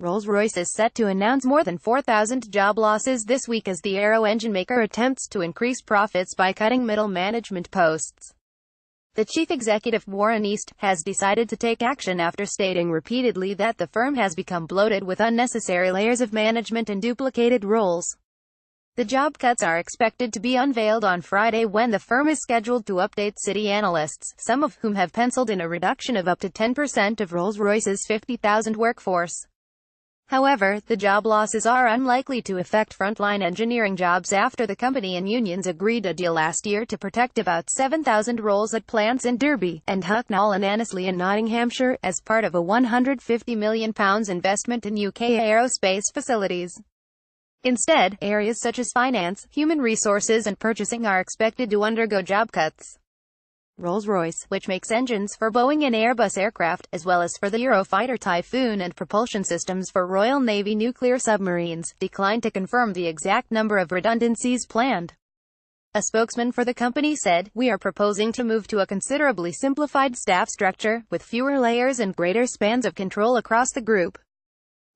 Rolls-Royce is set to announce more than 4,000 job losses this week as the aero engine maker attempts to increase profits by cutting middle management posts. The chief executive, Warren East, has decided to take action after stating repeatedly that the firm has become bloated with unnecessary layers of management and duplicated roles. The job cuts are expected to be unveiled on Friday when the firm is scheduled to update Citi analysts, some of whom have penciled in a reduction of up to 10% of Rolls-Royce's 50,000 workforce. However, the job losses are unlikely to affect frontline engineering jobs after the company and unions agreed a deal last year to protect about 7,000 roles at plants in Derby and Hucknall and Annesley in Nottinghamshire, as part of a £150 million investment in UK aerospace facilities. Instead, areas such as finance, human resources and purchasing are expected to undergo job cuts. Rolls-Royce, which makes engines for Boeing and Airbus aircraft, as well as for the Eurofighter Typhoon and propulsion systems for Royal Navy nuclear submarines, declined to confirm the exact number of redundancies planned. A spokesman for the company said, "We are proposing to move to a considerably simplified staff structure, with fewer layers and greater spans of control across the group.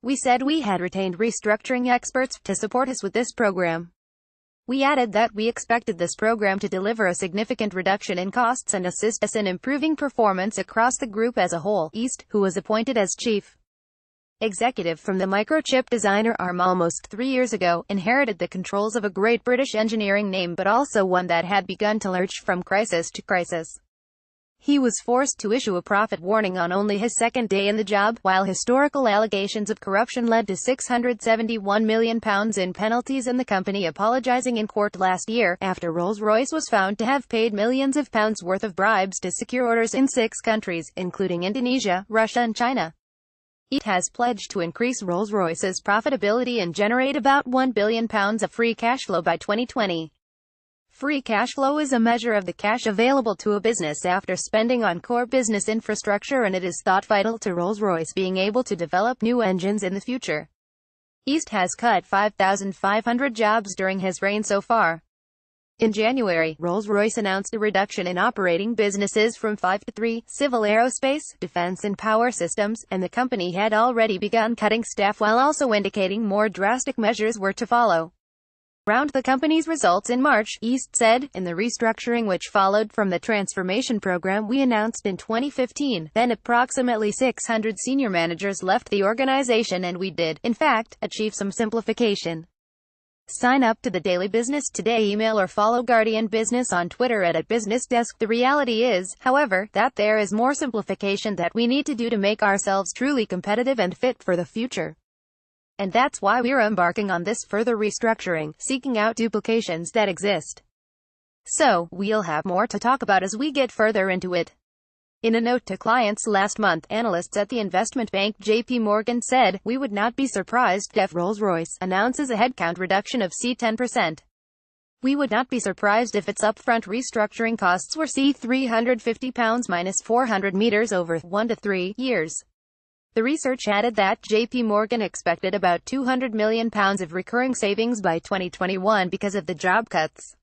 We said we had retained restructuring experts to support us with this program. We added that we expected this program to deliver a significant reduction in costs and assist us in improving performance across the group as a whole." East, who was appointed as chief executive from the microchip designer arm almost 3 years ago, inherited the controls of a great British engineering name but also one that had begun to lurch from crisis to crisis. He was forced to issue a profit warning on only his second day in the job, while historical allegations of corruption led to £671 million in penalties and the company apologising in court last year, after Rolls-Royce was found to have paid millions of pounds worth of bribes to secure orders in 6 countries, including Indonesia, Russia and China. It has pledged to increase Rolls-Royce's profitability and generate about £1 billion of free cash flow by 2020. Free cash flow is a measure of the cash available to a business after spending on core business infrastructure, and it is thought vital to Rolls-Royce being able to develop new engines in the future. East has cut 5,500 jobs during his reign so far. In January, Rolls-Royce announced a reduction in operating businesses from 5 to 3, civil aerospace, defense and power systems, and the company had already begun cutting staff while also indicating more drastic measures were to follow. Around the company's results in March, East said, "In the restructuring which followed from the transformation program we announced in 2015, then approximately 600 senior managers left the organization and we did, in fact, achieve some simplification." Sign up to the Daily Business Today email or follow Guardian Business on Twitter at @BusinessDesk. The reality is, however, that there is more simplification that we need to do to make ourselves truly competitive and fit for the future. And that's why we're embarking on this further restructuring, seeking out duplications that exist. So, we'll have more to talk about as we get further into it. In a note to clients last month, analysts at the investment bank JP Morgan said, "We would not be surprised if Rolls-Royce announces a headcount reduction of 10%. We would not be surprised if its upfront restructuring costs were £350 minus 400 meters over 1 to 3 years. The research added that JP Morgan expected about £200 million of recurring savings by 2021 because of the job cuts.